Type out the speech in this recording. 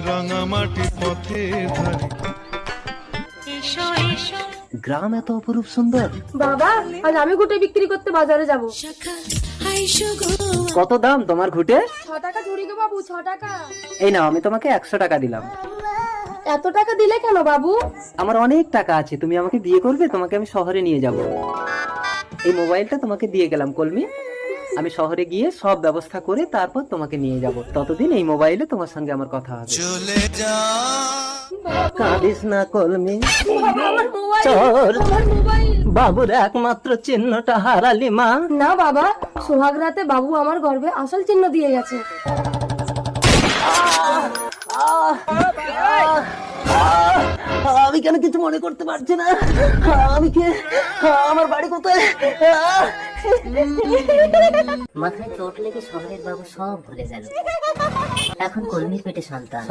রাঙামাটি পথের ধারে গ্রাম এত অপরূপ সুন্দর। বাবা, আজ আমি ঘুটে বিক্রি করতে বাজারে যাব। কত দাম তোমার ঘুটে? 6 টাকা ঝুড়ি গো বাবু, 6 টাকা। এই নাও, আমি তোমাকে 100 টাকা দিলাম। এত টাকা দিলে কেন বাবু? আমার অনেক টাকা আছে, তুমি আমাকে বিয়ে করবে, তোমাকে আমি শহরে নিয়ে যাব। এই মোবাইলটা তোমাকে দিয়ে গেলাম কলমি, আমি শহরে গিয়ে সব ব্যবস্থা করে তারপর তোমাকে নিয়ে যাব। ততদিন এই মোবাইলে তোমার সঙ্গে আমার কথা হবে। চলে যা কাঁদিস না কলমি, বাবা, আমার মোবাইল, চল। আমার মোবাইল। বাবুর একমাত্র চিহ্নটা হারালি মা। না বাবা, সোহাগ রাতে বাবু আমার গর্ভে আসল চিহ্ন দিয়ে গেছে। আমি কেন কিছু মনে করতে পারছি না? আমি কে? আমার বাড়ি কোথায়? মাথায় চোট লেগে শহরের বাবু সব ভুলে গেল। এখন কলমির পেটে সন্তান।